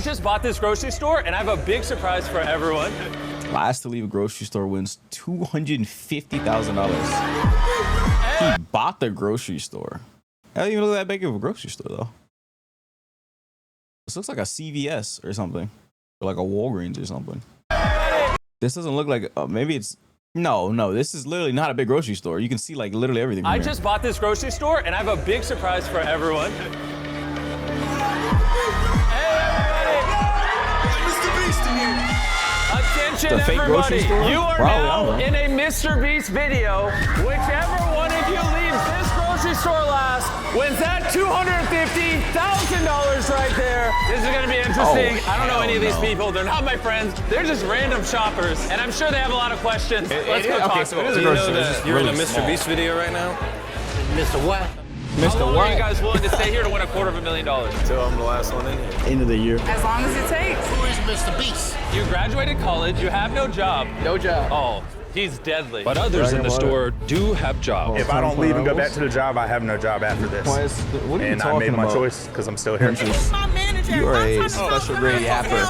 just bought this grocery store, and I have a big surprise for everyone. Last to leave a grocery store wins $250,000. He bought the grocery store. I don't even look that big of a grocery store though. This looks like a CVS or something, or like a Walgreens or something. This doesn't look like maybe it's no. This is literally not a big grocery store. You can see like literally everything. I just bought this grocery store, and I have a big surprise for everyone. Attention, everybody! You are now in a Mr. Beast video. Whichever one of you leaves this grocery store last wins that $250,000 right there. This is going to be interesting. I don't know any of these people. They're not my friends. They're just random shoppers, and I'm sure they have a lot of questions. Let's go talk to them. You know that you're in a Mr. Beast video right now? Mr. What? How long are you guys willing to stay here to win $250,000? Until I'm the last one in here. End of the year. As long as it takes. Who is Mr. Beast? You graduated college. You have no job. No job. Oh, he's deadly. But others in the store do have jobs. If I don't leave and go back to the job, I have no job after this. What are you and talking I made my about? choice because I'm still here. My manager. You are a special grade yapper.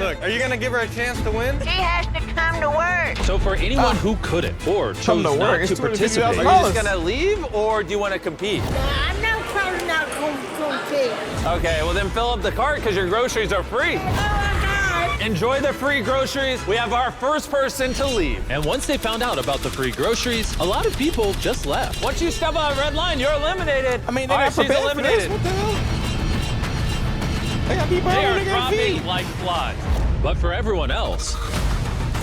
Look, are you gonna give her a chance to win? She has to come to work. So for anyone who couldn't or chose not to participate, Are you just gonna leave, or do you want to compete? I'm not probably not going to compete. Okay, well then fill up the cart because your groceries are free. Oh my God. Enjoy the free groceries. We have our first person to leave. and once they found out about the free groceries, a lot of people just left. Once you step on a red line, you're eliminated. I mean, they All right, got she's prepared for this. eliminated. What the hell? They got people They out are here, they got feet. dropping like flies. But for everyone else,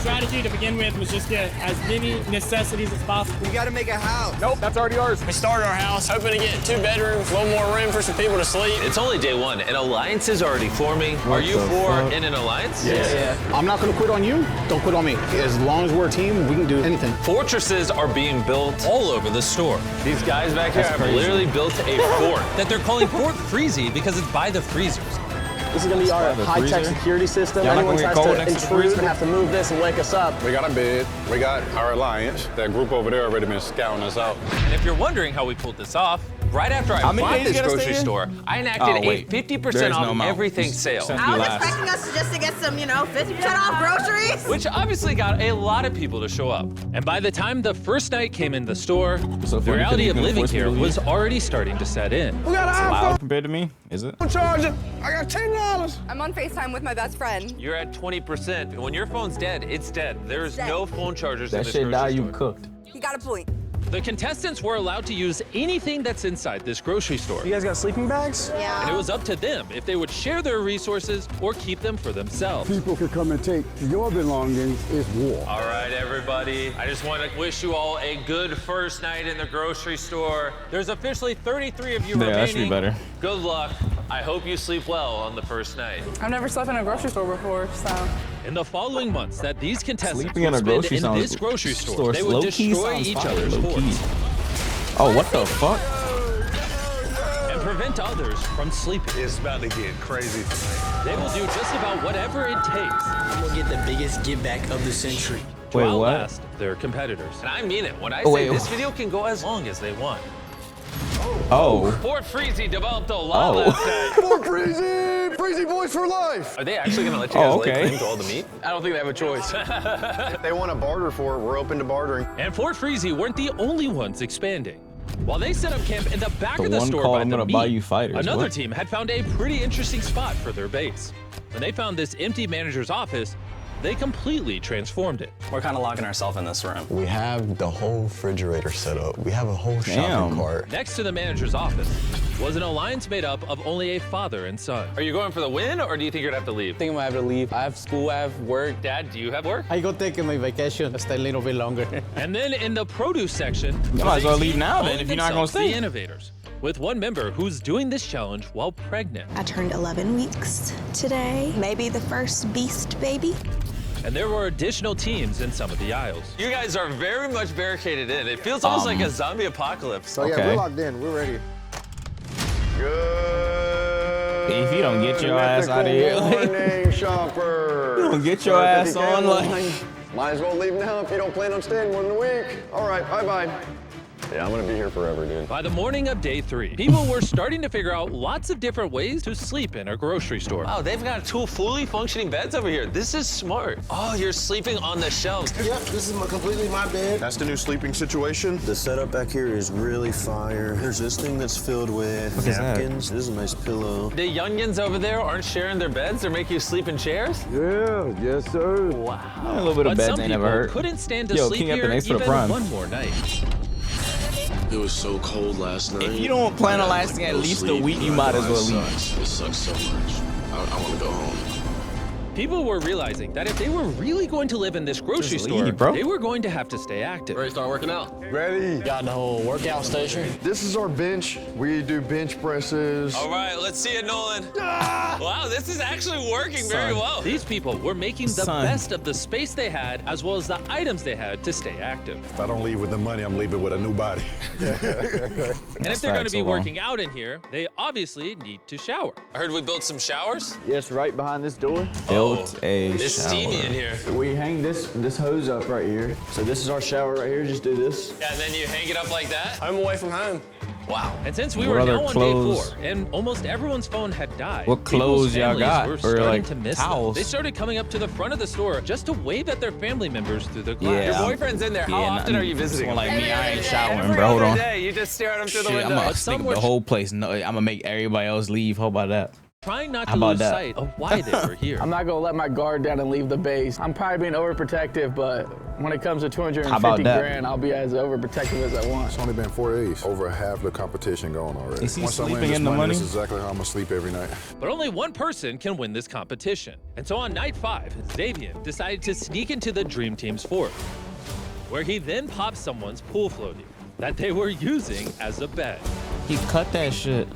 Strategy to begin with was just get as many necessities as possible. You gotta make a house. Nope, that's already ours. We started our house hoping to get 2 bedrooms, a little more room for some people to sleep. It's only day one, and alliance is already forming. Are you for in an alliance? Yeah. I'm not gonna quit on you. Don't quit on me. As long as we're a team, we can do anything. Fortresses are being built. all over the store, These guys back here have literally built a fort. that they're calling Fort Freezy because it's by the freezers. This is gonna be our high-tech security system. Y'all not Anyone gonna tries get cold to next to the intrude freezer? and have to move this and wake us up. We got a bid. We got our alliance. That group over there already been scouting us out. And if you're wondering how we pulled this off, right after I many bought days this you gotta grocery stay in? store, I enacted Oh, wait. a 50% There's no off amount. everything sale. Since we I was last. expecting us just to get some, 50% off groceries. Which obviously got a lot of people to show up. And by the time the first night came in the store, So the funny, reality because of you living couldn't here force me to was leave. already starting to set in. We got an It's iPhone. loud compared to me, is it? I'm charging. I got $10. I'm on FaceTime with my best friend. You're at 20%. When your phone's dead, it's dead. There's no phone chargers in That this shit grocery die, you store. cooked. He got a point. The contestants were allowed to use anything that's inside this grocery store. You guys got sleeping bags? And it Yeah. was up to them if they would share their resources or keep them for themselves. People can come and take your belongings. It's war. All right, everybody. I just want to wish you all a good first night in the grocery store. There's officially 33 of you Yeah, remaining. that should be better. Good luck. I hope you sleep well on the first night. I've never slept in a grocery store before, so. In the following months that these contestants Sleeping in would a spend grocery in sounds- this grocery store, store they would low-key destroy sounds each fire, other's low-key. forts Oh, what the fuck? and prevent others from sleeping. It's about to get crazy tonight. They will do just about whatever it takes I'm gonna get the biggest give back of the century. to Wait, what? outlast their competitors. And I mean it. When I Oh, say wait. this video can go as long as they want. Oh. Fort Freezy developed a lot Oh. last night. For Freezy! Freezy boys for life! Are they actually going to let you guys lay okay. claim to all the meat? I don't think they have a choice. If they want to barter for it, we're open to bartering. And Fort Freezy weren't the only ones expanding. While they set up camp in the back The of the one store called, by "I'm the gonna meat, buy you fighters." another What? team had found a pretty interesting spot for their base. When they found this empty manager's office, they completely transformed it. We're kind of locking ourselves in this room. We have the whole refrigerator set up. We have a whole Damn. shopping cart. Next to the manager's office was an alliance made up of only a father and son. Are you going for the win, or do you think you're going to have to leave? I think I'm gonna have to leave. I have school, I have work. Dad, do you have work? I go take my vacation, stay a little bit longer. And then in the produce section, You might as well was a leave team now then calling if you're not gonna themselves the stay. Innovators, with one member who's doing this challenge while pregnant. I turned 11 weeks today. Maybe the first beast baby. And there were additional teams in some of the aisles. You guys are very much barricaded in. It feels almost like a zombie apocalypse. So yeah, Okay. we're locked in. We're ready. Good. If you don't get your ass out of here, like, Morning, shopper. you don't get your ass on, like. Might as well leave now if you don't plan on staying more than a week. All right, bye-bye. Yeah, I'm gonna be here forever, dude. By the morning of day 3, people were starting to figure out lots of different ways to sleep in a grocery store. Wow, they've got 2 fully functioning beds over here. This is smart. Oh, you're sleeping on the shelves. Yep, this is completely my bed. That's the new sleeping situation. The setup back here is really fire. There's this thing that's filled with napkins. This is a nice pillow. The youngins over there aren't sharing their beds. They're making you sleep in chairs? Yeah, yes, sir. Wow. A little bit of But beds some ain't never people hurt. couldn't stand to Yo, sleep King up here the next for the even prime. one more night. It was so cold last night. If you don't plan on lasting at least a week, you might as well leave. It sucks so much. I want to go home. People were realizing that if they were really going to live in this grocery Just store, leave, bro. they were going to have to stay active. Ready to start working out? Ready? Got the whole workout station. This is our bench. We do bench presses. All right, let's see it, Nolan. Wow, this is actually working very well. These people were making the Son. best of the space they had as well as the items they had to stay active. If I don't leave with the money, I'm leaving with a new body. And if they're going to facts, be hold on. working out in here, they obviously need to shower. I heard we built some showers. Yes, right behind this door. Built a It's steamy in here. We hang this hose up right here. So this is our shower right here. Just do this. Yeah, and then you hang it up like that. I'm away from home. Wow. And since we What were other now on clothes? day 4 and almost everyone's phone had died, What clothes people's y'all families got? were Or, starting like, to miss them. towels? They started coming up to the front of the store just to wave at their family members through the glass. Yeah. Your boyfriend's in there. How often are you visiting? Someone like me, I ain't showering, Every bro. Hold other on. day, you just stare at him through the Shit, I'm window. gonna stick up the whole place. No, I'm gonna make everybody else leave. How about that? Trying not How to about lose that? sight of why they were here. I'm not gonna let my guard down and leave the base. I'm probably being overprotective, but when it comes to How about 250 that? grand, I'll be as overprotective as I want. It's only been 4 days. Over half the competition going already. Is he Once I win sleeping this in the money? This is exactly how I'm gonna sleep every night. But only one person can win this competition. And so on night 5, Xavier decided to sneak into the Dream Team's fort, where he then popped someone's pool floaty that they were using as a bed, He cut that shit.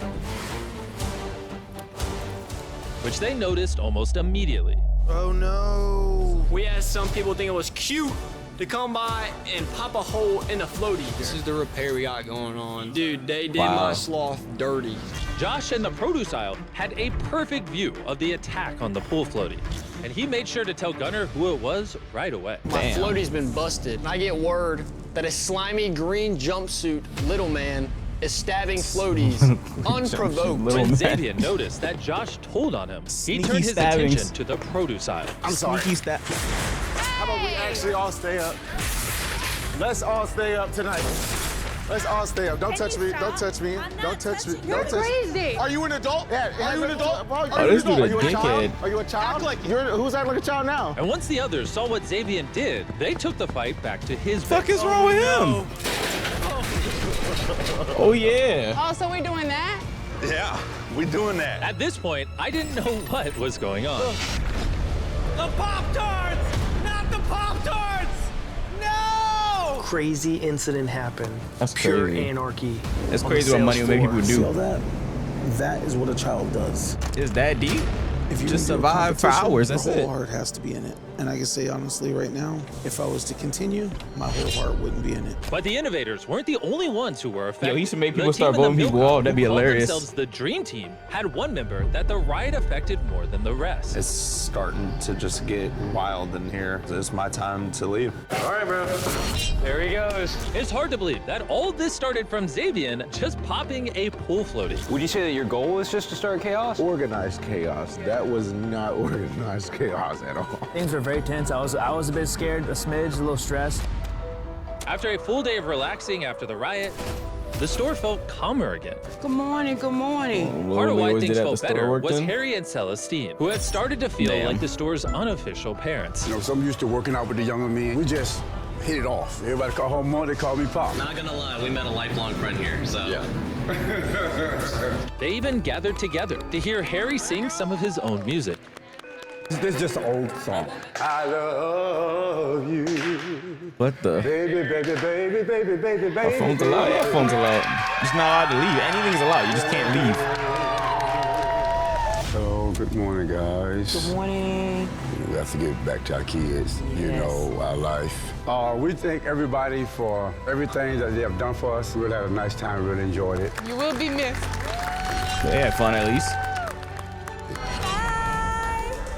which they noticed almost immediately. Oh no. We had some people think it was cute to come by and pop a hole in the floaty. This is the repair we got going on. Dude, they did Wow. my sloth dirty. Josh and the produce aisle had a perfect view of the attack on the pool floaty, and he made sure to tell Gunner who it was right away. My Damn. floaty's been busted. And I get word that a slimy green jumpsuit little man is stabbing floaties unprovoked. Little When man. Xavier noticed that Josh told on him, he Sneaky turned his stabbings. attention to the produce aisle. I'm sorry. Sneaky stab. How about we actually all stay up? Let's all stay up tonight. Let's all stay up. Don't touch me. Don't touch me. Don't touch me. Don't touch me. Are you an adult? Yeah. Are you an adult? Are you this an adult? dude a Are you a child? dickhead. Are you a child? Who's acting like a child now? And once the others saw what Xavier did, they took the fight back to his Fuck base. is wrong with him? Oh yeah. Oh, so we're doing that? Yeah, we doing that. At this point, I didn't know what was going on. The Pop-Tarts! Not the Pop-Tarts! No! Crazy incident happened. That's Pure crazy. anarchy. That's on the crazy what money sales will make floor. people do. That is what a child does. Is that deep? If you Just do a survive for competition, hours, that's the whole it. heart has to be in it. And I can say honestly right now, if I was to continue, my whole heart wouldn't be in it. But the innovators weren't the only ones who were affected. Yo, he should make The people team start in the voting people Milk off. That'd be who called hilarious. themselves the Dream Team had one member that the riot affected more than the rest. It's starting to just get wild in here. It's my time to leave. All right, bro. There he goes. It's hard to believe that all this started from Xavier just popping a pool floaty. Would you say that your goal was just to start chaos? Organized chaos. That was not organized chaos at all. Things were very tense. I was a bit scared, a smidge, a little stressed. After a full day of relaxing after the riot, the store felt calmer again. Good morning, good morning. Part of why things felt store better worked was in? Harry and Celestine, who had started to feel Damn. like the store's unofficial parents. You know, so I'm used to working out with the younger men. We just hit it off. Everybody call her Mom, they call me Pop. Not gonna lie, we met a lifelong friend here, so. Yeah. They even gathered together to hear Harry sing some of his own music. This is just an old song. I love you. What the? Baby, baby, baby, baby, baby, baby. Our phone's allowed. Yeah, phone's allowed. It's not allowed to leave. Anything's allowed. You just can't leave. So, good morning, guys. Good morning. We have to get back to our kids, you know, our life. We thank everybody for everything that they have done for us. We really had a nice time, really enjoyed it. You will be missed. They had fun at least.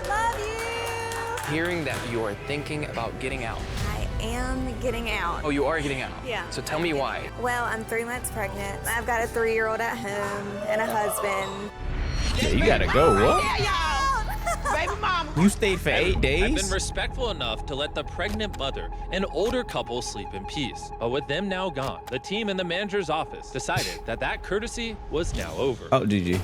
Love you. Hearing that you are thinking about getting out. I am getting out. Oh, you are getting out? Yeah. So tell me why. Well, I'm 3 months pregnant. I've got a 3-year-old at home and a husband. Yeah, you gotta go. What? Baby mama. You stayed for 8 days? I've been respectful enough to let the pregnant mother and older couple sleep in peace. But with them now gone, the team in the manager's office decided that that courtesy was now over. Oh, GG.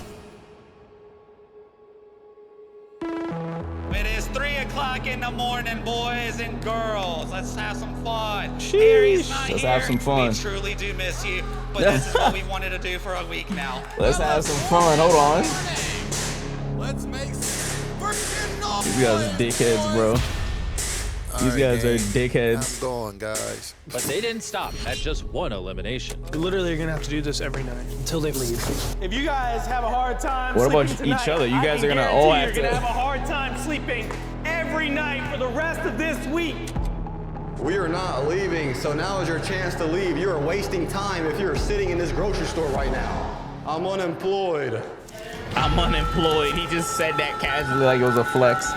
It is 3 o'clock in the morning, boys and girls. Let's have some fun. Sheesh. Let's have some fun. We truly do miss you, but this is what we wanted to do for a week now. Let's have some fun. Hold on. Let's make some freaking noise. These guys are dickheads, bro. These guys are dickheads. I'm going, guys. But they didn't stop at just one elimination. We literally are gonna have to do this every night until they leave. If you guys have a hard time What about sleeping tonight, each other? You I guys can are gonna guarantee all have you're to. gonna have a hard time sleeping every night for the rest of this week. We are not leaving, so now is your chance to leave. You are wasting time if you're sitting in this grocery store right now. I'm unemployed. I'm unemployed. He just said that casually like it was a flex.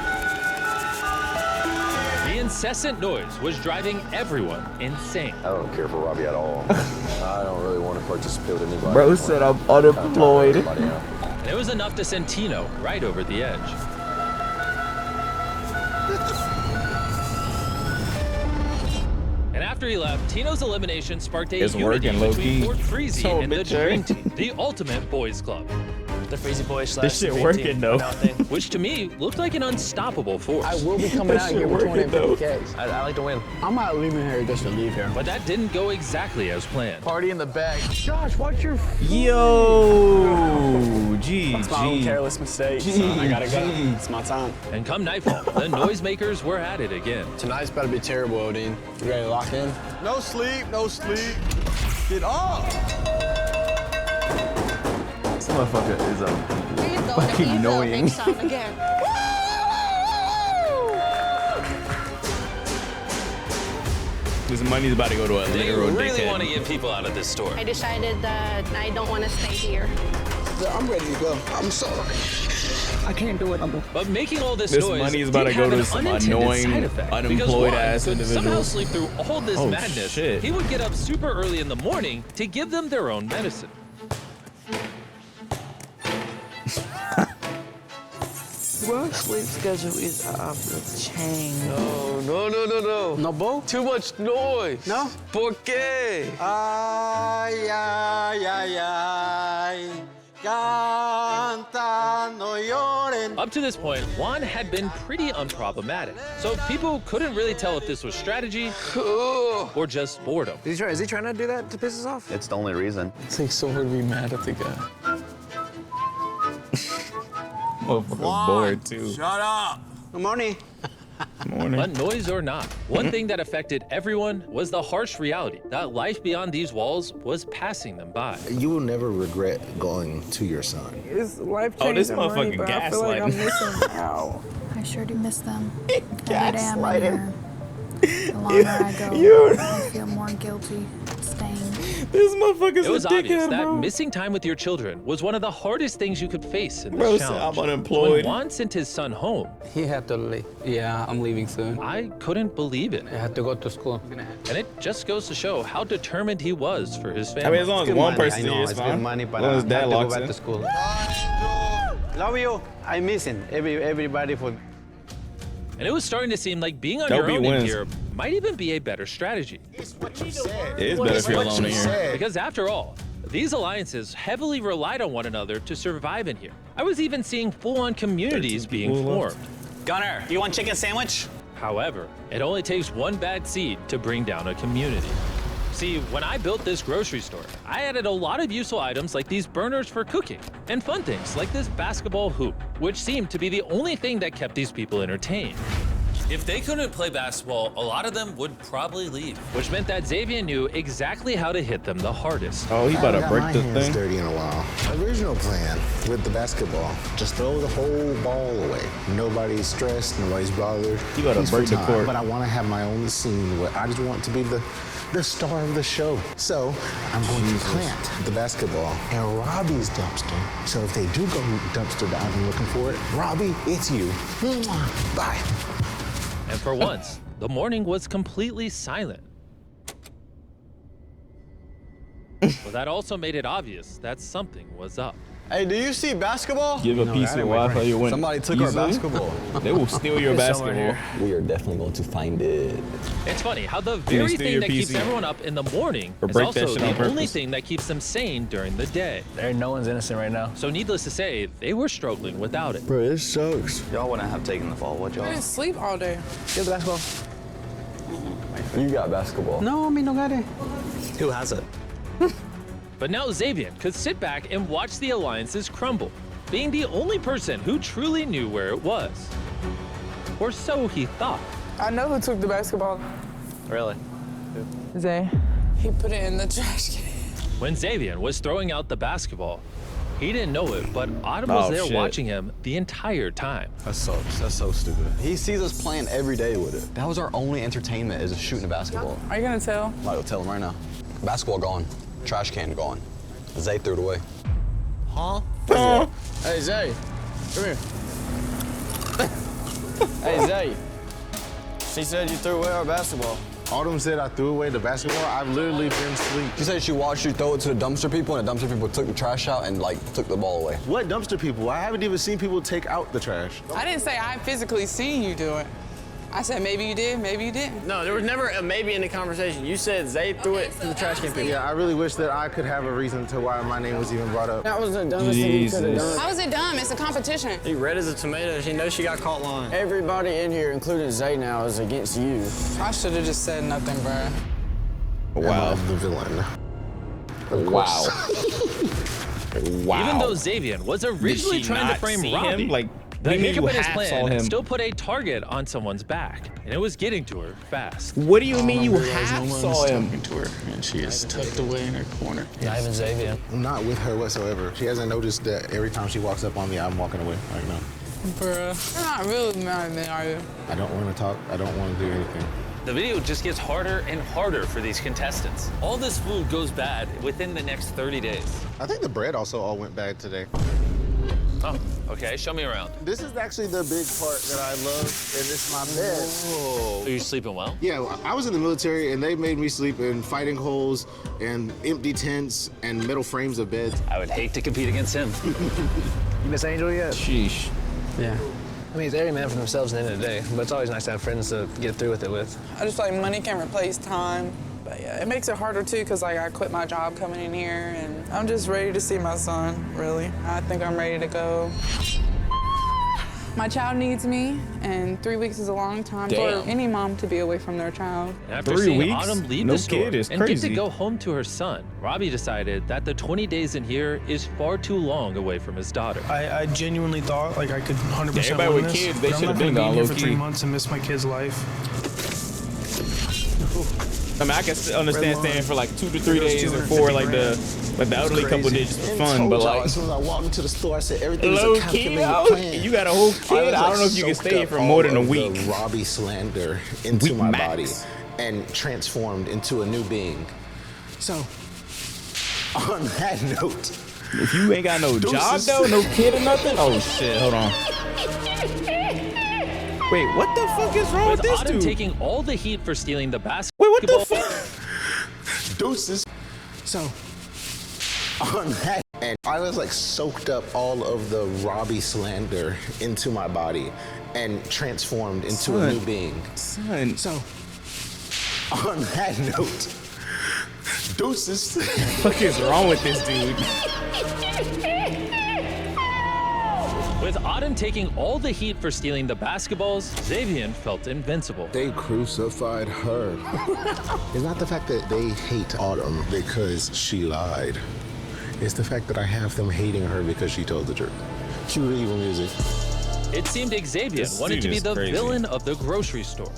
The incessant noise was driving everyone insane. I don't care for Robbie at all. I don't really want to participate with anybody. Bro said I'm unemployed. And it was enough to send Tino right over the edge. And after he left, Tino's elimination sparked a It's unity working, between low-key. Fort Freezy So and the bitch, Dream Team, the ultimate boys club. The Freezy Boys / This shit Dream working Team though. went out there. Which to me looked like an unstoppable force. I will be coming out here with 250K. I like to win. I'm not leaving here just to leave here. But that didn't go exactly as planned. Party in the back. Josh, watch your Yo, G. It's my own careless mistake. I gotta go. It's my time. And come nightfall, the noisemakers were at it again. Tonight's about to be terrible, Odin. You ready to lock in? No sleep, no sleep. Get up. This motherfucker is fucking annoying. This money's about to go to a They literal really want to dickhead. get people out of this store. I decided that I don't want to stay here. I'm ready to go. I'm sorry. I can't do it. But making all this, This noise money is about did to go have to an some unintended annoying, side effect, because unemployed one ass could somehow individuals. sleep through all this Oh, madness. shit. He would get up super early in the morning to give them their own medicine. Your sleep schedule is off the chain. No. No bull? Too much noise. No? ¿Por qué? Ay, ay, ay, ay. Canta, no lloren. Up to this point, Juan had been pretty unproblematic, so people couldn't really tell if this was strategy or just boredom. Is he trying to do that to piss us off? It's the only reason. It's like so hard to be mad at the guy. Motherfucker bored too. Shut up. Good morning. Morning. But noise or not, one thing that affected everyone was the harsh reality that life beyond these walls was passing them by. You will never regret going to your son. It's life Oh, this changing money, motherfucking but I feel like I'm gaslighting. missing out. I sure do miss them. Gaslighting. The longer I go, You- I feel more guilty staying. This motherfucker's It was a obvious dickhead, that bro. missing time with your children was one of the hardest things you could face in Bro this said, challenge. "I'm unemployed." When Juan sent his son home, He had to leave. Yeah, I'm leaving soon. I couldn't believe it. I have to go to school. And it just goes to show how determined he was for his family. I mean, as long as one person is it's fine. good money, As but long as I dad have to go locks back in. to school. Love you. I'm missing everybody for. And it was starting to seem like being on Don't your be own in wins. here might even be a better strategy. It's what you said. It is better if you're alone in here. Because after all, these alliances heavily relied on one another to survive in here. I was even seeing full-on communities being people left. formed. Gunner, you want chicken sandwich? However, it only takes one bad seed to bring down a community. See, when I built this grocery store, I added a lot of useful items like these burners for cooking, and fun things like this basketball hoop, which seemed to be the only thing that kept these people entertained. If they couldn't play basketball, a lot of them would probably leave. Which meant that Xavier knew exactly how to hit them the hardest. Oh, he about to break the hands thing. dirty in a while. Original plan with the basketball, just throw the whole ball away. Nobody's stressed, nobody's bothered. You gotta Peaceful break the time. court. But I want to have my own scene where I just want to be the star of the show. So I'm going to plant the basketball in Robbie's dumpster. So if they do go dumpster diving looking for it, Robbie, it's you. Mwah. Bye. And for once, the morning was completely silent. But that also made it obvious that something was up. Hey, do you see basketball? Give a piece of Wi-Fi, you win. Somebody took our basketball. They will steal your basketball. We are definitely going to find it. It's funny how the very thing that keeps everyone up in the morning is also the only thing that keeps them sane during the day. No one's innocent right now. So needless to say, they were struggling without it. Bro, this sucks. Y'all wouldn't have taken the fall, would y'all? I didn't sleep all day. Give the basketball. You got basketball. No, me no got it. Who has it? But now Xavier could sit back and watch the alliances crumble, being the only person who truly knew where it was. Or so he thought. I know who took the basketball. Really? Zay. He put it in the trash can. When Xavier was throwing out the basketball, he didn't know it, but Autumn was there watching him the entire time. That sucks. That's so stupid. He sees us playing every day with it. That was our only entertainment, is shooting a basketball. Are you gonna tell? I might go tell him right now. Basketball gone. Trash can gone. Zay threw it away. Huh? Hey, Zay. Come here. Hey, Zay. She said you threw away our basketball. Autumn said I threw away the basketball. I've literally been asleep. She said she watched you throw it to the dumpster people, and the dumpster people took the trash out and, like, took the ball away. What dumpster people? I haven't even seen people take out the trash. I didn't say I physically seen you do it. I said maybe you did, maybe you didn't. No, there was never a maybe in the conversation. You said Zay threw it to the trash can people. Yeah, I really wish that I could have a reason to why my name was even brought up. That was the dumbest thing you could have done. How is it dumb? It's a competition. He red as a tomato. She knows she got caught lying. Everybody in here, including Zay now, is against you. I should have just said nothing, bro. Wow. The villain. Wow. Wow. Even though Xavier was originally trying to frame Robbie, like, the you hiccup in his half saw plan him. still put a target on someone's back, and it was getting to her fast. What do you mean you half saw him? To her, and she is tucked away in her corner. Not even Xavier. I'm not with her whatsoever. She hasn't noticed that every time she walks up on me, I'm walking away right now. Bruh. You're not really mad at me, are you? I don't want to talk. I don't want to do anything. The video just gets harder and harder for these contestants. All this food goes bad within the next 30 days. I think the bread also all went bad today. Oh, okay, show me around. This is actually the big part that I love, and it's my bed. Whoa. Are you sleeping well? Yeah, I was in the military, and they made me sleep in fighting holes and empty tents and metal frames of beds. I would hate to compete against him. You miss Angel yet? Sheesh. Yeah. I mean, it's every man for themselves at the end of the day, but it's always nice to have friends to get through with it with. I just feel like money can replace time. But yeah, it makes it harder too, because like I quit my job coming in here, and I'm just ready to see my son, really. I think I'm ready to go. My child needs me, and 3 weeks is a long time for any mom to be away from their child. And after 3 seeing weeks? Autumn leave No the store kid is and get crazy. to go home to her son, Robbie decided that the 20 days in here is far too long away from his daughter. I genuinely thought like I could 100% Everybody win with this, kids, they but I'm should not have been gonna gone be here low for 3 key. months and miss my kid's life. I mean, I can understand staying for like 2 to 3 days or 4, like the elderly couple did just for fun, but like as soon as I walked into the store, I said everything low was a key, calculated plan. you got a whole kid. I don't know if you can stay here for more than a week. The Robbie slander into Week my max. body and transformed into a new being. So, on that note, If you ain't got no job Deuces. though, no kid or nothing, oh shit, hold on. Wait, what the fuck is wrong with With this Autumn dude? taking all the heat for stealing the basketball. Wait, what the fuck? deuces. So, on that, and I was like soaked up all of the Robbie slander into my body and transformed into a new being. Son. So, on that note, deuces. What the fuck is wrong with this dude? With Autumn taking all the heat for stealing the basketballs, Xavier felt invincible. They crucified her. It's not the fact that they hate Autumn because she lied. It's the fact that I have them hating her because she told the truth. Cue the evil music. It seemed Xavier This wanted to dude be is the crazy. villain of the grocery store.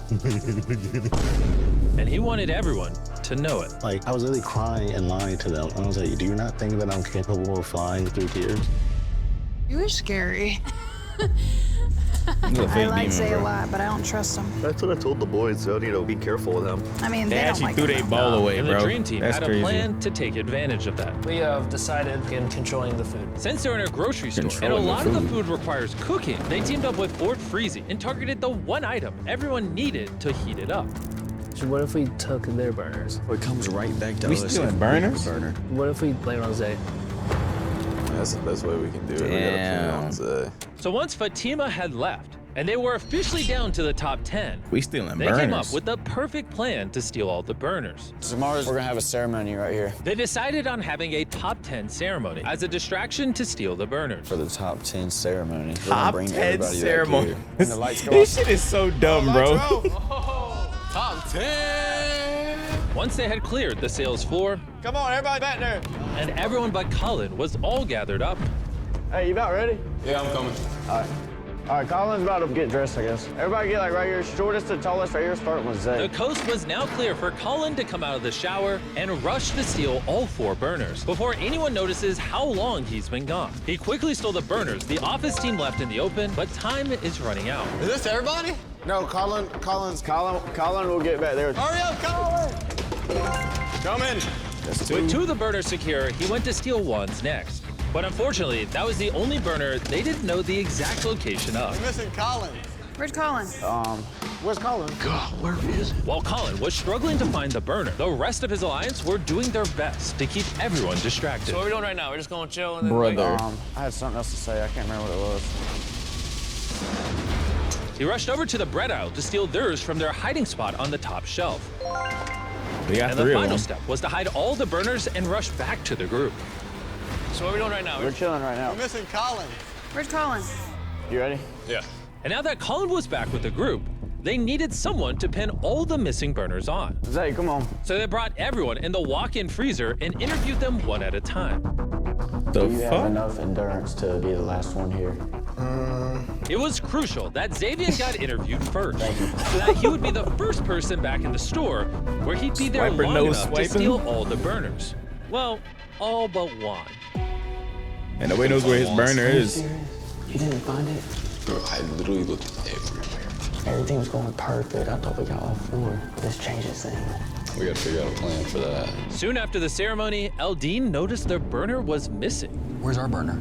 And he wanted everyone to know it. Like, I was really crying and lying to them. I was like, do you not think that I'm capable of flying through tears? You were scary. I like Zay a lot, but I don't trust him. That's what I told the boys, so be careful with him. I mean, They they don't actually like threw him. their ball away, And bro. the Dream Team That's had crazy. a plan to take advantage of that. We have decided in controlling the food. Since they're in a grocery store and a Controlling the lot of the food. food requires cooking, they teamed up with Fort Freezy and targeted the one item everyone needed to heat it up. So what if we took their burners? It comes right back to We us. stealing if burners? burner. What if we blame it on Zay? That's the best way we can do it. We gotta Damn. put it on Zay. So once Fatima had left, and they were officially down to the top 10, We stealing they burners. came up with the perfect plan to steal all the burners. Tomorrow's we're gonna have a ceremony right here. They decided on having a top 10 ceremony as a distraction to steal the burners. For the top 10 ceremony. We're gonna Top bring 10 everybody back ceremony. here. When the lights go This off. shit is so dumb, bro. Top 10. Once they had cleared the sales floor, Come on, everybody back there. and everyone but Colin was all gathered up, Hey, you about ready? Yeah, I'm coming. All right, Colin's about to get dressed, I guess. Everybody get like right here, shortest to tallest right here, starting with Zay. the coast was now clear for Colin to come out of the shower and rush to steal all 4 burners before anyone notices how long he's been gone. He quickly stole the burners the office team left in the open, but time is running out. Is this everybody? No, Colin's. Colin will get back there. Hurry up, Colin! Come in. With 2 of the burners secure, he went to steal ones next. But unfortunately, that was the only burner they didn't know the exact location of. We're missing Colin. Where's Colin? Where's Colin? While Colin was struggling to find the burner, the rest of his alliance were doing their best to keep everyone distracted. So what are we doing right now? We're just going to chill and then Brother. I had something else to say. I can't remember what it was. He rushed over to the bread aisle to steal theirs from their hiding spot on the top shelf. We got And the 3 of final them. step was to hide all the burners and rush back to the group. So what are we doing right now? We're chilling right now. We're missing Colin. Where's Colin? You ready? Yeah. And now that Colin was back with the group, they needed someone to pin all the missing burners on. Zay, come on. So they brought everyone in the walk-in freezer and interviewed them one at a time. The Do you have fuck? enough endurance to be the last one here? It was crucial that Xavier got interviewed first, so that he would be the first person back in the store where he'd be there Swiper long no enough to swiping? steal all the burners. Well, all but one. And nobody knows where his burner is. You didn't find it? Bro, I literally looked everywhere. Everything was going perfect. I thought we got all 4. This changes things. We gotta figure out a plan for that. Soon after the ceremony, Eldine noticed their burner was missing. Where's our burner?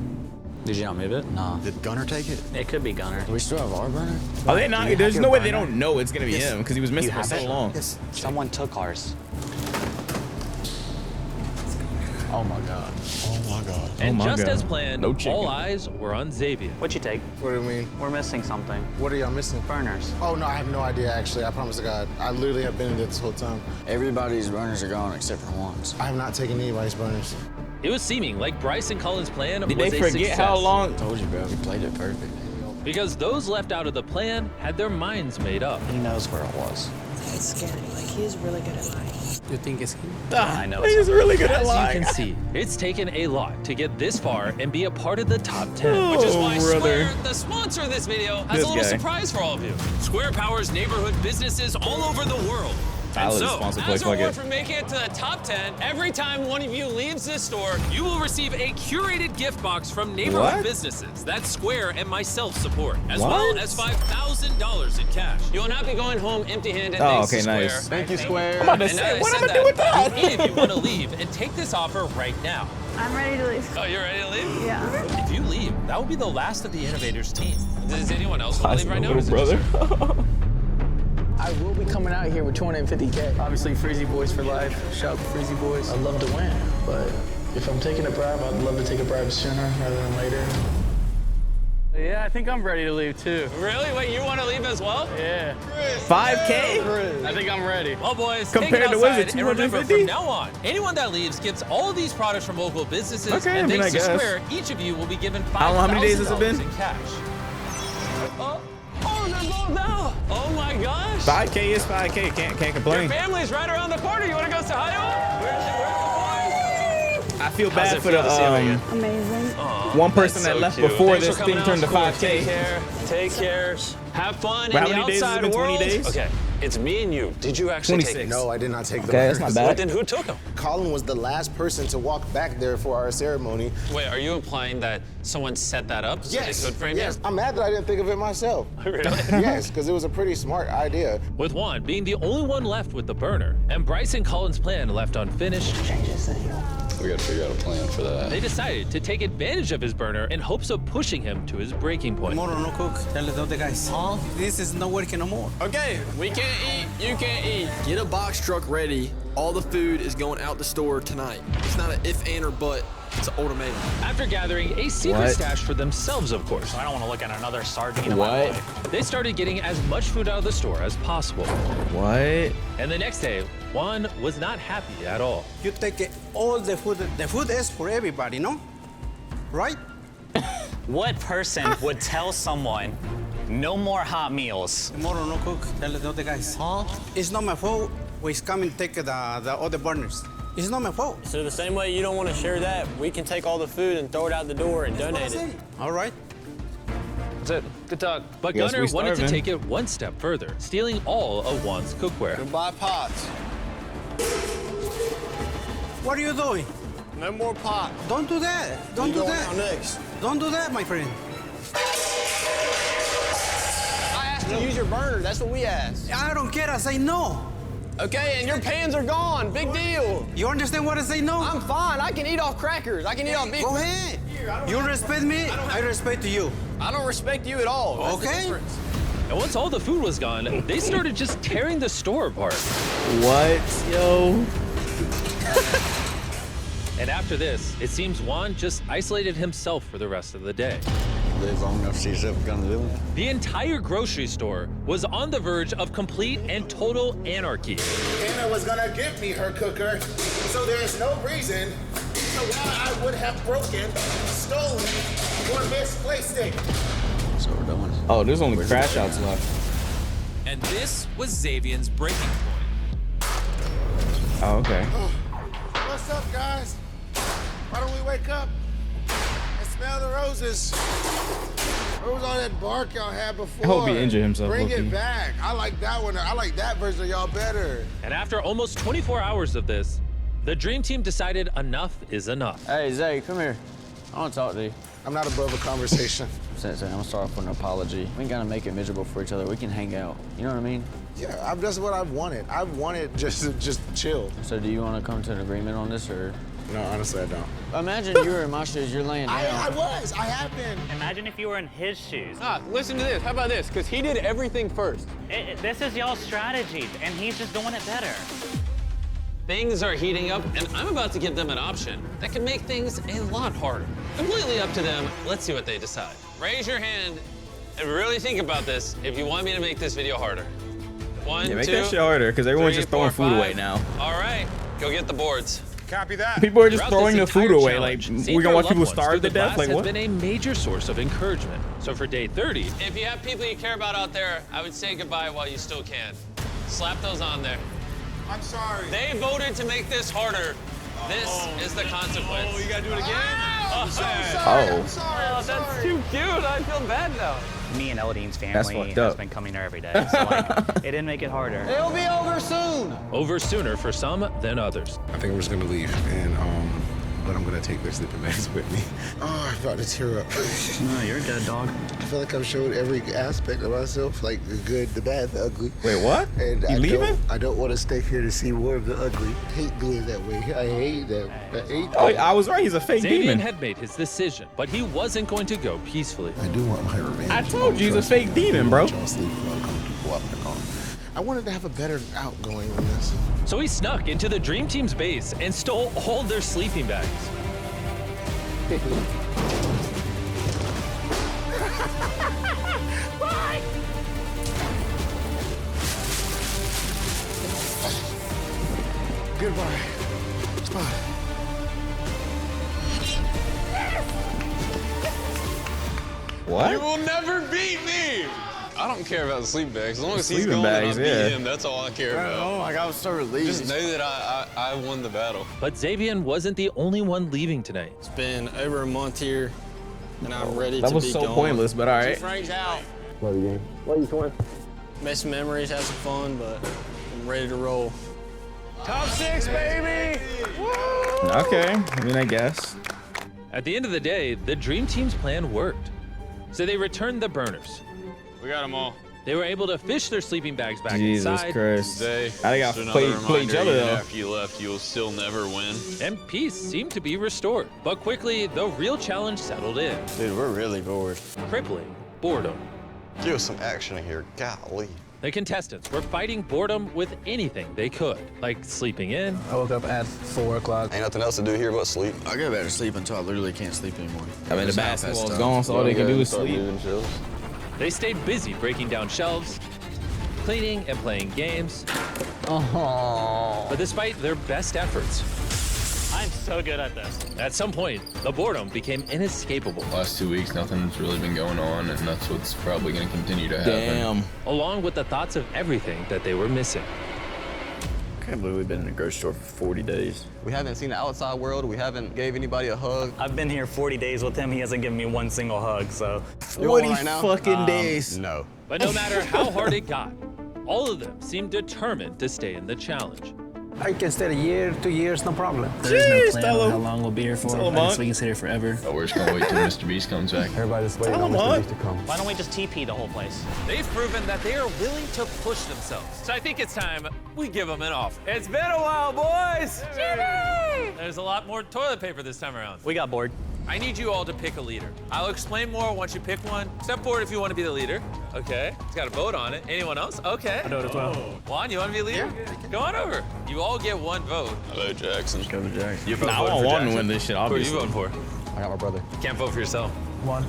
Did you not move it? Nah. Did Gunner take it? It could be Gunner. Do we still have our burner? Are they not? There's no way they don't know it's gonna be him because he was missing for so long. Someone took ours. Oh my god. Oh my god. And my just God. as planned, No chicken. all eyes were on Xavier. What'd you take? What do you mean? We're missing something. What are y'all missing? Burners. Oh, no, I have no idea, actually. I promise to God. I literally have been in there this whole time. Everybody's burners are gone except for one's. I have not taken anybody's burners. It was seeming like Bryce and Colin's plan Did was they a forget success. how long? I told you, bro. We played it perfect. Because those left out of the plan had their minds made up. He knows where it was. It's scary. Like, he's really good at lying. You think it's him? I know. He's really good at As lying. you can see, it's taken a lot to get this far and be a part of the top 10. Which is why brother. Square, the sponsor of this video, has This a little guy. surprise for all of you. Square powers neighborhood businesses all over the world. And Tyler's so, sponsor play, as a fuck reward it. for making it to the top 10, every time one of you leaves this store, you will receive a curated gift box from neighborhood What? businesses that Square and myself support, as What? well as $5,000 in cash. You will not be going home empty-handed. Oh, thanks okay, to Square. nice. Thank you, Square. I'm about to And now say, that what I am I said doing with that? do any of you want to leave and take this offer right now? I'm ready to leave. Oh, you're ready to leave? Yeah. If you leave, that will be the last of the Innovators team. Does anyone else want to leave right now? or Little is it just brother. I will be coming out here with 250K. Obviously, Freezy Boys for life. Shout out to Freezy Boys. I'd love to win, but if I'm taking a bribe, I'd love to take a bribe sooner rather than later. Yeah, I think I'm ready to leave too. Really? Wait, you want to leave as well? Yeah. 5K? I think I'm ready. Well, boys, Compared take it to, what is outside, it, and remember, 250? from now on, anyone that leaves gets all of these products from local businesses, Okay, and I mean, thanks I to guess. Square, each of you will be given How many days has it $5,000 been? in cash. Oh, they're both out. Oh my gosh. 5K is 5K. Can't Your complain. family's right around the corner. You want to go say hi to them? Where's the boys? I feel How's bad it for feel the to see him again? Amazing. one person That's that left cute. before Thanks this for thing coming turned to out, school. 5K. Take care. Take care. Have fun But in how the many days has it outside been, 20 world. days? Okay, it's me and you. Did you actually take 26. it? No, I did not take the Okay, that's not burners. bad. But then who took them? Colin was the last person to walk back there for our ceremony. Wait, are you implying that someone set that up so Yes. they could frame Yes. you? I'm mad that I didn't think of it myself. Really? Yes, because it was a pretty smart idea. With Juan being the only one left with the burner, and Bryce and Colin's plan left unfinished, We gotta figure out a plan for that. they decided to take advantage of his burner in hopes of pushing him to his breaking point. Tomorrow no cook. Tell the guys. Huh? This is not working no more. Okay, we can't eat, you can't eat. Get a box truck ready. All the food is going out the store tonight. It's not an if, and, or but. It's an ultimatum. After gathering a secret What? stash for themselves, of course, I don't want to look at another sardine in my What? life. they started getting as much food out of the store as possible. What? And the next day, Juan was not happy at all. You take all the food. The food is for everybody, no? Right? What person would tell someone no more hot meals? Tomorrow no cook. Tell the guys. Huh? It's not my fault. We come and take the other burners. It's not my fault. So the same way you don't want to share that, we can take all the food and throw it out the door and donate it. All right. That's it. Good talk. But Guess Gunnar we wanted to starving. take it one step further, stealing all of Juan's cookware. Goodbye, pots. What are you doing? No more pot. Don't do that. Don't You do going that. out next. Don't do that, my friend. I asked to use your burner. That's what we asked. I don't care. I say no. Okay, and your pans are gone. Big deal. You understand what I say no? I'm fine. I can eat off crackers. I can eat off beef. Go ahead. You respect me, I respect you. I don't respect you at all. That's the Okay. difference. And once all the food was gone, they started just tearing the store apart. What? Yo. And after this, it seems Juan just isolated himself for the rest of the day. Live long enough to see yourself gonna do it. The entire grocery store was on the verge of complete and total anarchy. Anna was gonna give me her cooker, so there's no reason why I would have broken, stolen, or misplaced it. So we're doing. Oh, there's only crash outs left. And this was Xavier's breaking point. Oh, okay. What's up, guys? Why don't we wake up and smell the roses? Where was all that bark y'all had before? I hope he injured himself, Bring low-key. it back. I like that one. I like that version of y'all better. And after almost 24 hours of this, the Dream Team decided enough is enough. Hey, Zay, come here. I want to talk to you. I'm not above a conversation. Sensei, I'm gonna start off with an apology. We ain't gonna make it miserable for each other. We can hang out. You know what I mean? Yeah, that's what I've wanted. I've wanted just chill. So do you want to come to an agreement on this, or? No, honestly, I don't. Imagine you were in my shoes. You're laying down. I have been. Imagine if you were in his shoes. Listen to this. How about this? Because he did everything first. This is y'all's strategy, and he's just doing it better. Things are heating up, and I'm about to give them an option that can make things a lot harder. Completely up to them. Let's see what they decide. Raise your hand and really think about this if you want me to make this video harder. One, Yeah, make two, that shit harder, because everyone's three, just throwing four, food away five. now. All right, go get the boards. Copy that. People are just Throughout throwing the this food entire away. challenge, Like, seeing we're gonna their watch loved people ones starve through to the death? glass Like, has what? been a major source of encouragement. So for day 30, If you have people you care about out there, I would say goodbye while you still can. Slap those on there. I'm sorry. They voted to make this harder. This is the consequence. Oh, you gotta do it again? Oh, That's too cute. I feel bad now. Me and Elodine's That's family fucked has up. been coming here every day, so like, it didn't make it harder. It'll be over soon. over sooner for some than others. I think I'm just gonna leave, and but I'm gonna take their sleeping bags with me. Oh, I'm about to tear up. No, you're a dead dog. I feel like I've showed every aspect of myself, like the good, the bad, the ugly. Wait, what? And You leaving? I don't want to stay here to see more of the ugly. I hate being that way. I hate that. I hate Oh, that. I was right. He's a fake Xavier demon. had made his decision, but he wasn't going to go peacefully. I do want my revenge. I told you he's a fake demon, bro. Y'all sleep while I come to go out in the car. I wanted to have a better outgoing on this. So he snuck into the Dream Team's base and stole all their sleeping bags. Goodbye. Bye. What? You will never beat me. I don't care about the sleeping bags. As long as he's Sleeping going bags, and I yeah. beat him, that's all I care about. Oh my God, I was so relieved. Just know that I won the battle. But Xavier wasn't the only one leaving tonight. It's been over a month here, and I'm ready to be That was so gone. pointless, but all right. Frank's out. Love you, game. Love you, twin. Made some memories, had some fun, but I'm ready to roll. Top 6, baby! Okay, I mean, I guess. At the end of the day, the Dream Team's plan worked. So they returned the burners. We got them all. They were able to fish their sleeping bags back Jesus inside. Christ. Today, I think just I another play each reminder, other, even though. after you left, you'll still never win. And peace seemed to be restored. But quickly, the real challenge settled in. Dude, we're really bored. Crippling boredom. Give us some action in here. Golly. The contestants were fighting boredom with anything they could, like sleeping in. I woke up at 4 o'clock. Ain't nothing else to do here but sleep. I go back to sleep until I literally can't sleep anymore. I mean, the basketball's gone, so all they can do is sleep. They stayed busy breaking down shelves, cleaning and playing games. But despite their best efforts, I'm so good at this. at some point, the boredom became inescapable. Last 2 weeks, nothing's really been going on, and that's what's probably going to continue to happen. Damn. Along with the thoughts of everything that they were missing. I can't believe we've been in the grocery store for 40 days. We haven't seen the outside world. We haven't gave anybody a hug. I've been here 40 days with him. He hasn't given me one single hug, so. 40 fucking days. No. But no matter how hard it got, all of them seemed determined to stay in the challenge. I can stay a year, 2 years, no problem. Jeez, tell him. How long we'll be here for. Tell him, I guess we can sit here forever. Oh, we're just going to wait till Mr. Beast comes back. Everybody just waiting Tell on him, Mr. huh? Beast to come. Why don't we just TP the whole place? They've proven that they are willing to push themselves. So I think it's time we give them an offer. It's been a while, boys. Jimmy! There's a lot more toilet paper this time around. We got bored. I need you all to pick a leader. I'll explain more once you pick one. Step forward if you want to be the leader. Okay. It's got a vote on it. Anyone else? Okay. I do it as well. Juan, you want to be a leader? Yeah. Go on over. You all get one vote. Hello, Jackson. Go to Jackson. You both Nah, I vote want for Juan to Jackson. win this shit, Who are you obviously. voting for? I got my brother. Can't vote for yourself. One.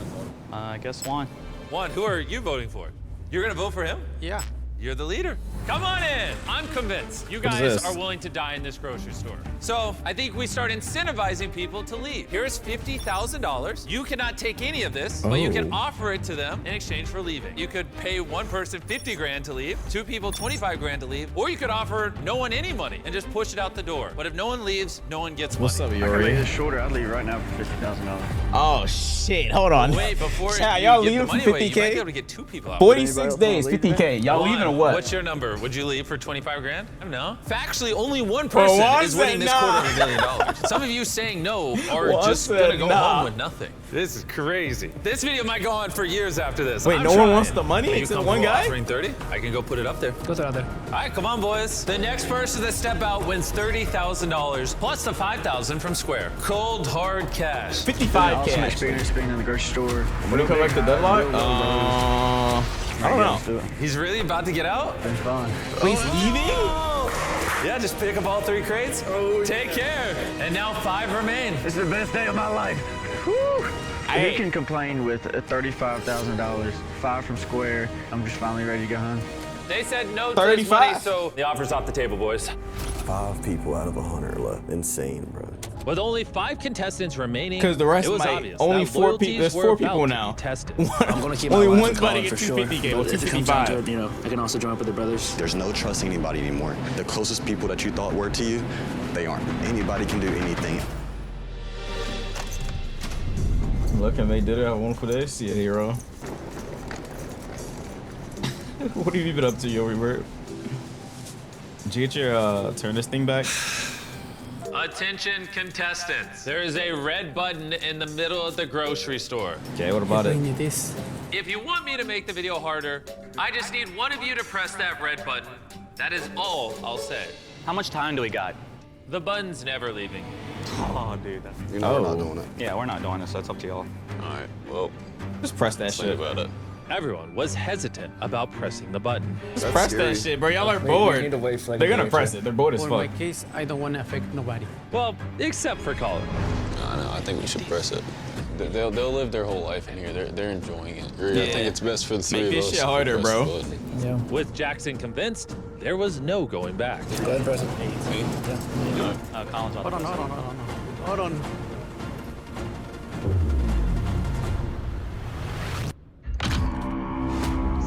I guess one. Juan, who are you voting for? You're going to vote for him? Yeah. You're the leader. Come on in. I'm convinced you What is guys this? are willing to die in this grocery store. So I think we start incentivizing people to leave. Here's $50,000. You cannot take any of this, but you can Oh. offer it to them in exchange for leaving. You could pay one person 50 grand to leave, two people 25 grand to leave, or you could offer no one any money and just push it out the door. But if no one leaves, no one gets What's money. up, Yori? shorter. I'd leave right now for $50,000. Oh, shit. Hold on. Wait, before Chat, you y'all give the leaving for money away, you might be 50K? able to get two people out. 46 days, 50K. Y'all Juan, leaving or what? What's your number? Would you leave for 25 grand? I don't know. Factually, only one person Juan is winning said this nah. $250,000. Some of you saying no are Juan just said gonna go nah. home with nothing. This is crazy. This video might go on for years after this. Wait, I'm no one trying. wants the money? Are you It's the comfortable one guy? offering 30? I can go put it up there. Go out there. All right, come on, boys. The next person to step out wins $30,000 plus the $5,000 from Square. Cold, hard cash. 55 cash. experience being in the grocery store. When you come back to deadlock? I don't know. He's really about to get out? It's fun. Please leaving? Yeah, just pick up all 3 crates. Take care. And now 5 remain. It's the best day of my life. Whew. Who can complain with $35,000, 5 from Square? I'm just finally ready to go home. They said no to this money, 35. so the offer's off the table, boys. 5 people out of 100 left. Insane, bro. With only 5 contestants remaining, Because the rest it was might obvious only that 4 loyalties people. There's were 4 about people to now. be tested. I'm gonna keep my Only life one's in about to college get for sure. 250K. But Well, if it comes down to 255. it, you know, I can also join up with the brothers. There's no trusting anybody anymore. The closest people that you thought were to you, they aren't. Anybody can do anything. Look, and they did it. I won for this. See a hero. What have you been up to, Yori Bird? Did you get your turn this thing back? Attention contestants. There is a red button in the middle of the grocery store. Okay, what about it? If you want me to make the video harder, I just need one of you to press that red button. That is all I'll say. How much time do we got? The button's never leaving. Oh, dude. You know we're not doing it. Yeah, we're not doing this, so it's up to y'all. All right, well, Just press that let's think shit. about it. Everyone was hesitant about pressing the button. Just press that shit, bro. Y'all are bored. They're gonna press it. They're bored as For fuck. my case, I don't want to affect nobody. Well, except for Colin. No, I think we should press it. They'll live their whole life in here. They're enjoying it. I think it's best for the 3 Make of this us. shit to harder, press bro. the button. Yeah. With Jackson convinced, there was no going back. Go ahead and press it. Colin's Hold on, hold on, hold on. Hold on.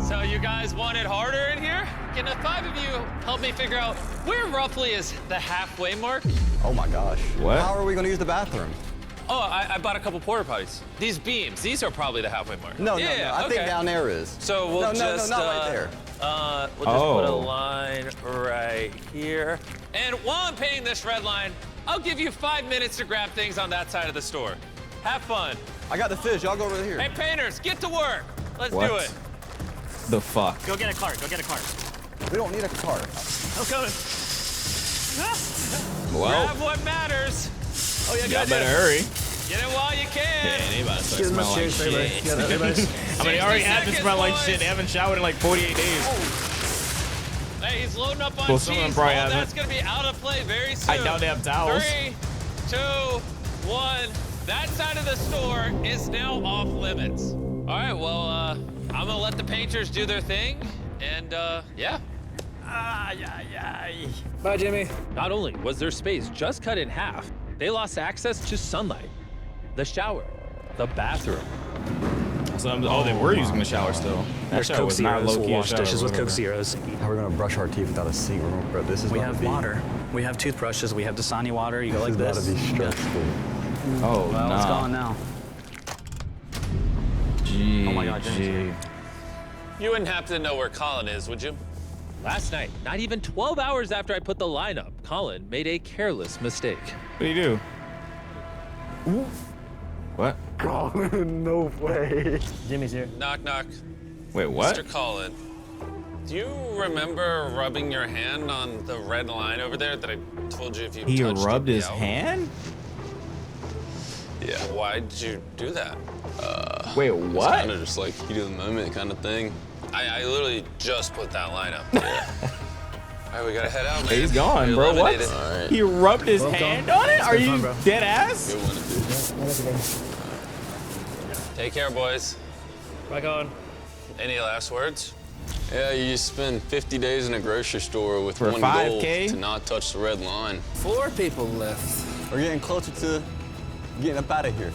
So you guys want it harder in here? Can the 5 of you help me figure out where roughly is the halfway mark? Oh my gosh. What? How are we gonna use the bathroom? Oh, I bought a couple porta potties. These beams, these are probably the halfway mark. No, I think down there is. So we'll no, not right there. We'll just put a line right here. And while I'm painting this red line, I'll give you 5 minutes to grab things on that side of the store. Have fun. I got the fish. Y'all go over here. Hey, painters, get to work. Let's What? do it. The fuck? Go get a cart. Go get a cart. We don't need a cart. I'm coming. Well. Grab what matters. Oh, yeah, y'all better hurry. Get it while you can. Yeah, they about to start smelling like shit. I mean, they already have been smelling like shit. They haven't showered in like 48 days. Hey, he's loading up on Well, some of them cheese. probably All haven't. that's gonna be out of play very soon. I doubt they have towels. 3, 2, 1. That side of the store is now off limits. All right, well, I'm gonna let the painters do their thing, and yeah. Bye, Jimmy. Not only was their space just cut in half, they lost access to sunlight, the shower, the bathroom. So they were using the shower still. That shower was not low-key a shower. dishes with Coke Zeros. How are we gonna brush our teeth without a sink? Bro, this is We about have to be, water. We have toothbrushes. We have Dasani water. You go like this this. is about to be stressful. Oh, Well, it's gone now. Gee, Oh my God, gee. You wouldn't happen to know where Colin is, would you? Last night, not even 12 hours after I put the line up, Colin made a careless mistake. What do you do? What? Colin, no way. Jimmy's here. Knock, knock. Wait, what? Mr. Colin, do you remember rubbing your hand on the red line over there that I told you if you He touched rubbed it'd be his out? hand? Yeah. Why'd you do that? Wait, It's what? kind of just like heat of the moment kind of thing. I literally just put that line up. Yeah. All right, we gotta head out, man. He's gone, We bro. What? eliminated. All right. He rubbed his Well hand done. on it? Are Have you fun, bro. dead ass? Good one, dude. Take care, boys. Right on. Any last words? Yeah, you just spend 50 days in a grocery store with For one goal 5K? to not touch the red line. 4 people left. We're getting closer to getting up out of here.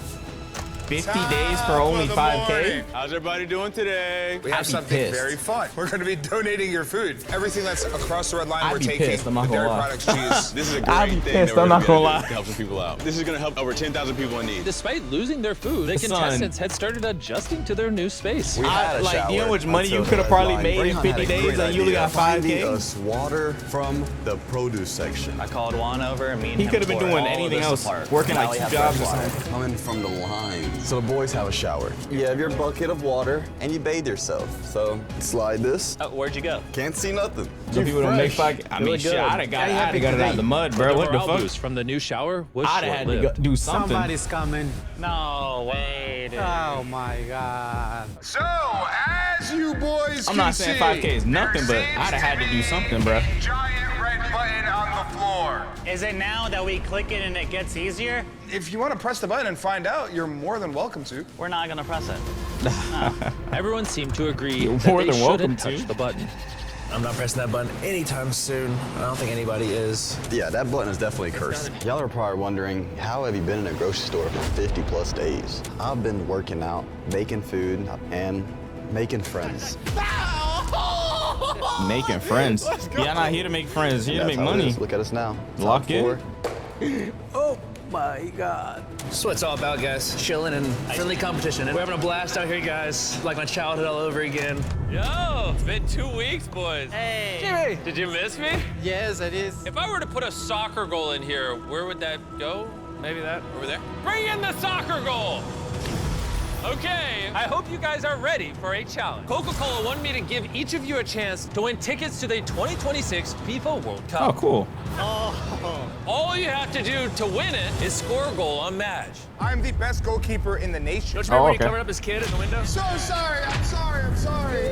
50 days for only 5K? How's everybody doing today? We I'd have be something pissed. very fun. We're going to be donating your food. Everything that's across the red line, I'd we're be taking. pissed, I'm not the gonna dairy lie. products, cheese. This is a I'd great be thing pissed, that I'm we're not gonna gonna lie. do to help some people out. This is gonna help over 10,000 people in need. Despite losing their food, the Son. contestants had started adjusting to their new space. We had a Like, shower you know how much money you until could have the probably red made line. in Brayhan 50 had a days great and you only idea. got 5K? Finding us water from the produce section. I called Juan over and me and He him could have been tore doing all of anything this else, apart. working Now like we 2 have jobs or fresh water. something. Coming from the line. So the boys have a shower. You have your bucket of water and you bathe yourself. So slide this. Where'd you go? Can't see nothing. Some people don't make 5K. I mean, shit, I'd have got it out of the mud, bro. The What the morale fuck? boost from the new shower was I'd have had to short-lived. do something. Somebody's coming. No way, dude. Oh my God. So, as you boys I'm can not saying see, 5K is nothing, but there I'd have had to do seems something, be bro. a giant red button on the floor. Is it now that we click it and it gets easier? If you want to press the button and find out, you're more than welcome to. We're not gonna press it. Everyone seemed to agree You're that more they than welcome shouldn't touch to. the button. I'm not pressing that button anytime soon. I don't think anybody is. Yeah, that button is definitely cursed. Y'all are probably wondering, how have you been in a grocery store for 50 plus days? I've been working out, making food, and making friends. Making friends. Yeah, not here to make friends. Here to That's make how it money. is. Look at us now. Lock Top in. 4. Oh my God. That's what it's all about, guys. Chilling and friendly competition. And we're having a blast out here, guys. Like my childhood all over again. Yo, it's been 2 weeks, boys. Hey. Jimmy! Did you miss me? Yes, it is. If I were to put a soccer goal in here, where would that go? Maybe that, over there? Bring in the soccer goal! Okay, I hope you guys are ready for a challenge. Coca-Cola wanted me to give each of you a chance to win tickets to the 2026 FIFA World Cup. Oh, cool. All you have to do to win it is score a goal on Madge. I'm the best goalkeeper in the nation. Don't you remember when he okay. covered up his kid in the window? So sorry, I'm sorry, I'm sorry.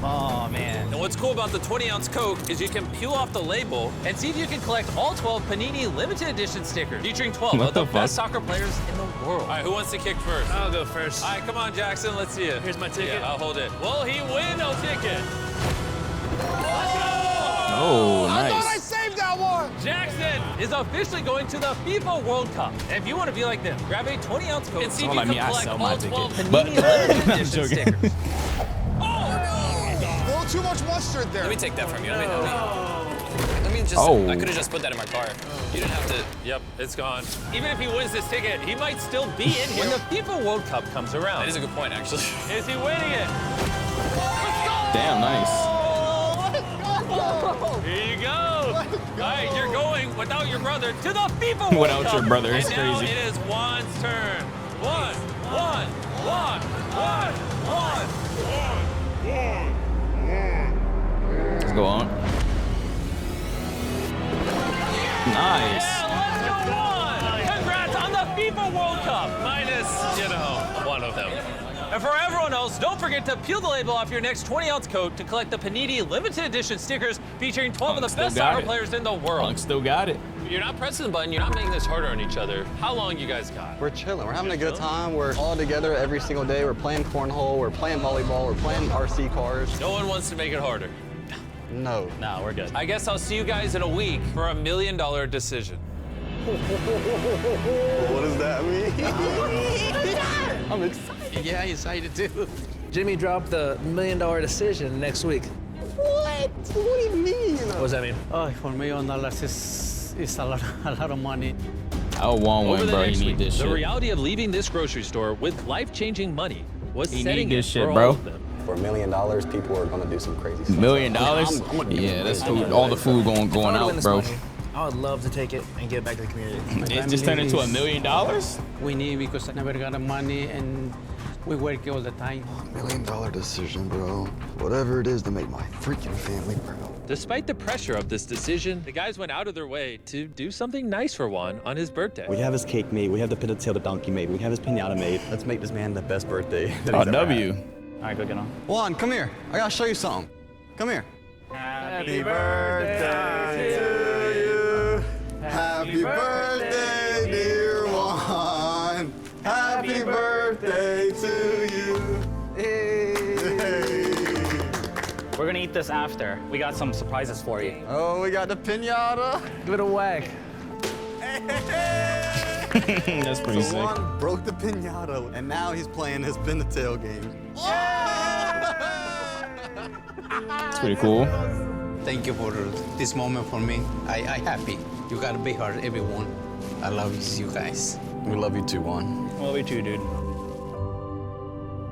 Oh man. And what's cool about the 20-ounce Coke is you can peel off the label and see if you can collect all 12 Panini limited edition stickers featuring 12 What of the the best fuck? soccer players in the world. All right, who wants to kick first? I'll go first. All right, come on, Jackson, let's see it. Here's my ticket. Yeah, I'll hold it. Will he win? I'll take it. Oh, I thought I nice. saved that one. Jackson is officially going to the FIFA World Cup. And if you want to be like them, grab a 20-ounce Coke and see if you can collect all 12 Panini limited edition stickers. A little too much mustard there. Let me take that from you. Let me just. I could have just put that in my car. You didn't have to. Yep, it's gone. Even if he wins this ticket, he might still be in here when the FIFA World Cup comes around. That is a good point, actually. Is he winning it? Damn, nice. Here you go. All right, you're going without your brother to the FIFA World Without Cup. your brother, it's and now crazy. it is Juan's turn. Juan. Let's go on. Nice. Yeah, let's go on. Congrats on the FIFA World Cup. Minus, you know, one of them. And for everyone else, don't forget to peel the label off your next 20-ounce coat to collect the Panini limited edition stickers featuring 12 of the best soccer players in the world. Punk still got it. You're not pressing the button. You're not making this harder on each other. How long you guys got? We're chilling. We're having a good time. We're all together every single day. We're playing cornhole. We're playing volleyball. We're playing RC cars. No one wants to make it harder. No. No, we're good. I guess I'll see you guys in a week for $1 million decision. What does that mean? I'm excited. Yeah, excited too. Jimmy dropped the $1 million decision next week. What? What do you mean? What does that mean? Oh, $1 million is a lot of money. I won't Over win, the bro. next You need week, this the shit. reality of leaving this grocery store with life-changing money was You setting need this it shit, for bro. all of them. For $1 million, people are gonna do some crazy stuff. $1 million? I'm gonna Yeah, that's food. All the food going If I were to win out, this bro. money, I would love to take it and give it back to the community. It just turned into $1 million? We need because I never got the money and we work all the time. $1 million decision, bro. Whatever it is to make my freaking family proud. Despite the pressure of this decision, the guys went out of their way to do something nice for Juan on his birthday. We have his cake made. We have the pin-tail donkey made. We have his pinata made. Let's make this man the best birthday that he's ever W. had. All right, go get on. Juan, come here. I gotta show you something. Come here. Happy birthday to you. Happy birthday, dear Juan. Happy birthday to you. We're gonna eat this after. We got some surprises for you. Oh, we got the pinata. Give it a whack. That's pretty sick. Juan broke the pinata, and now he's playing his pin-the-tail game. It's pretty cool. Thank you for this moment for me. I happy. You got a big heart, everyone. I love you guys. We love you too, Juan. Love you too, dude.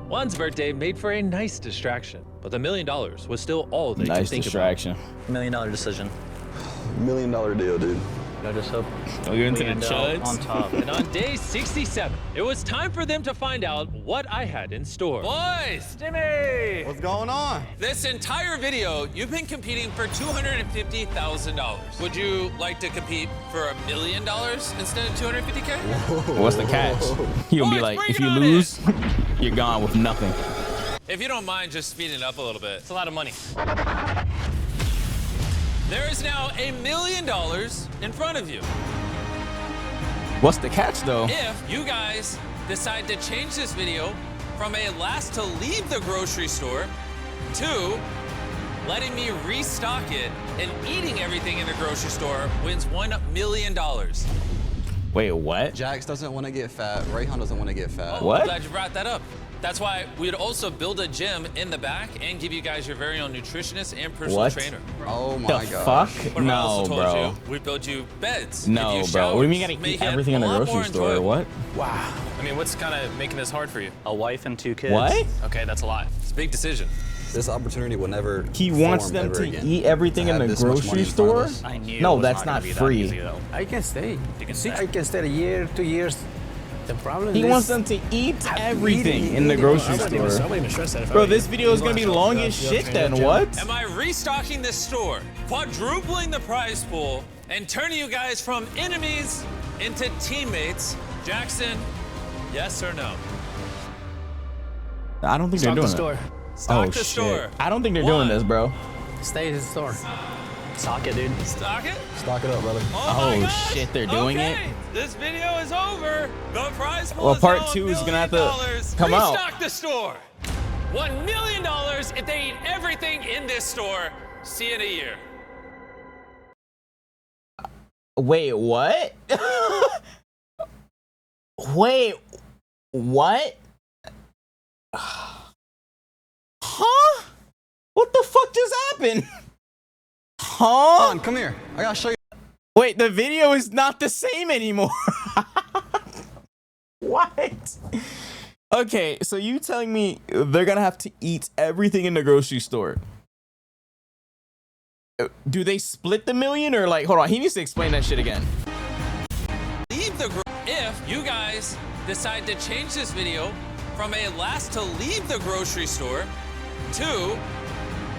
Juan's birthday made for a nice distraction, but the $1 million was still all they could Nice think distraction. $1 million decision. $1 million deal, dude. I just hope Oh, you're into we the end up chuds? on top. And on day 67, it was time for them to find out what I had in store. Boys! Jimmy! What's going on? This entire video, you've been competing for $250,000. Would you like to compete for $1 million instead of $250K? What's the catch? You'll be Boys, like, bring if it you on lose, you're gone with nothing. If you don't mind just speeding it up a little bit. It's a lot of money. There is now $1 million in front of you. What's the catch, though? If you guys decide to change this video from a last to leave the grocery store to letting me restock it and eating everything in the grocery store wins $1 million. Wait, what? Jax doesn't want to get fat. Rayhan doesn't want to get fat. What? I'm glad you brought that up. That's why we'd also build a gym in the back and give you guys your very own nutritionist and personal What? trainer. Oh The my gosh. fuck? What if I No, also told bro. you we'd build you beds, No, give you bro. What do you mean you showers, gotta make eat it everything in a the lot grocery more store? enjoyable. What? Wow. I mean, what's kind of making this hard for you? A wife and 2 kids. What? Okay, that's a lot. It's a big decision. This opportunity will never. He wants form them ever to again. eat everything To in have the this much money grocery in front of store? us. I knew No, it was that's not gonna not be that free. easy, though. I can stay. You can I can stay a year, 2 years. The problem He is wants them to eat everything in the eating. grocery I wouldn't even store. stress that if I Bro, were this you. video is gonna be long as shit then, what? Am I restocking this store, quadrupling the prize pool, and turning you guys from enemies into teammates? Jackson, yes or no? I don't think Stock they're the doing store. it. Stock Oh, the shit. store. I don't think they're One. doing this, bro. Stay in the store. Stock it, dude. Stock it? Stock it up, brother. Oh, my Oh, gosh. shit, they're doing okay. it? This video is over. The prize pool Well, is part now two is $1 gonna have to million. come out. Restock the store. $1 million if they eat everything in this store. See you in a year. Wait, what? Wait, what? Huh? What the fuck just happened? Huh? Come on, come here. I gotta show you. Wait, the video is not the same anymore. What? Okay, so you telling me they're gonna have to eat everything in the grocery store? Do they split the million or like, hold on, he needs to explain that shit again. Leave the if you guys decide to change this video from a last to leave the grocery store to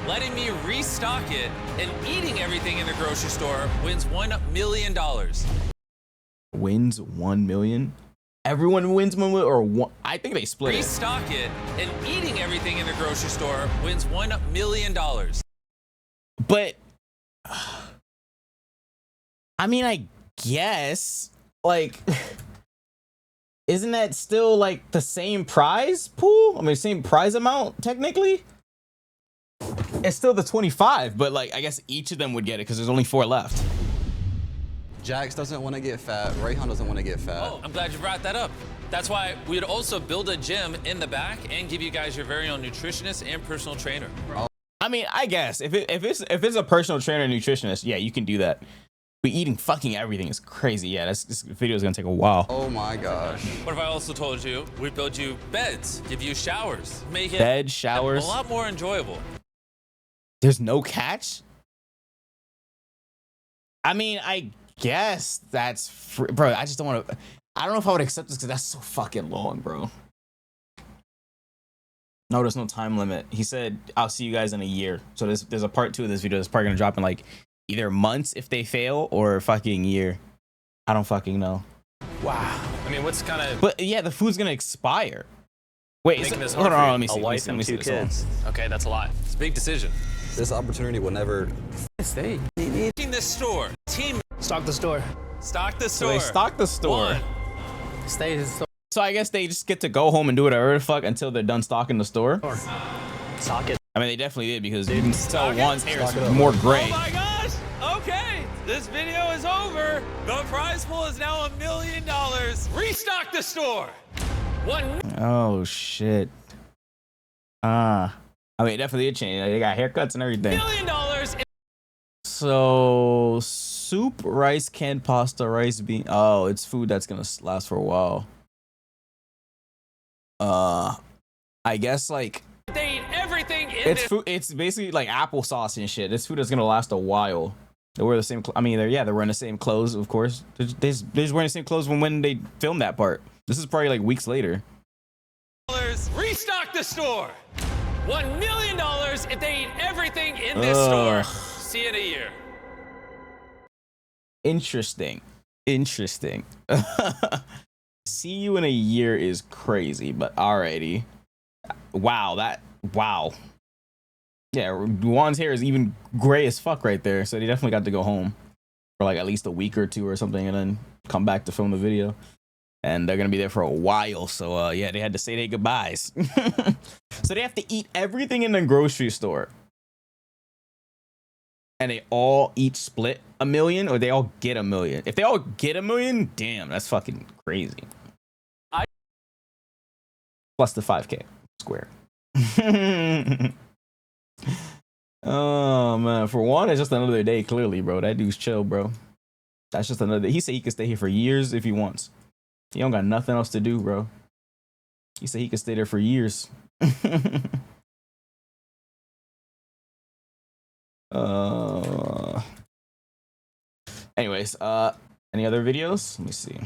letting me restock it and eating everything in the grocery store wins $1 million. Wins 1 million? Everyone wins 1 million, or one? I think they split it. Restock it and eating everything in the grocery store wins $1 million. But I mean, I guess, like, isn't that still like the same prize pool? I mean, same prize amount technically. It's still the 25, but like, I guess each of them would get it because there's only 4 left. Jax doesn't want to get fat. Rayhan doesn't want to get fat. Oh, I'm glad you brought that up. That's why we'd also build a gym in the back and give you guys your very own nutritionist and personal trainer. I mean, I guess if it's a personal trainer and nutritionist, yeah, you can do that. But eating fucking everything is crazy. Yeah, this video is gonna take a while. Oh my gosh. What if I also told you we'd build you beds, give you showers, make it Bed, showers. a lot more enjoyable? There's no catch? I mean, I guess that's free. Bro, I just don't want to. I don't know if I would accept this because that's so fucking long, bro. No, there's no time limit. He said, I'll see you guys in a year. So there's a part 2 of this video that's probably going to drop in like either months if they fail or a fucking year. I don't fucking know. Wow. I mean, what's kind of... But yeah, the food's going to expire. Wait, hold on, let me see. A wife and 2 kids. Okay, that's a lot. It's a big decision. This opportunity will never stay. In the store. Team. Stock the store. Stock the So store. they stock the store. Stay in the store. So I guess they just get to go home and do whatever the fuck until they're done stocking the store. Stock it. I mean, they definitely did because you can tell Juan's hair is Stock it up. more gray. Oh my gosh! Okay, this video is over. The prize pool is now $1 million. Restock the store. Oh shit. I mean, definitely a change. They got haircuts and everything. $1 million. So soup, rice, canned pasta, rice, bean. Oh, it's food that's gonna last for a while. I guess like They eat everything in it's this. food. It's basically like applesauce and shit. This food is gonna last a while. They wear the same. I mean, they're wearing the same clothes, of course. They're just wearing the same clothes when they filmed that part. This is probably like weeks later. Restock the store. $1 million if they eat everything in this store. See you in a year. Interesting. See you in a year is crazy, but alrighty. Wow. Yeah, Juan's hair is even gray as fuck right there, so they definitely got to go home for like at least a week or 2 or something and then come back to film the video. And they're gonna be there for a while, so yeah, they had to say their goodbyes. So they have to eat everything in the grocery store. And they all each split $1 million, or they all get $1 million. If they all get $1 million, damn, that's fucking crazy. Plus the 5K square. Oh man, for Juan, it's just another day. Clearly, bro, that dude's chill, bro. That's just another day. He said he could stay here for years if he wants. He don't got nothing else to do, bro. He said he could stay there for years. Anyways, any other videos? Let me see.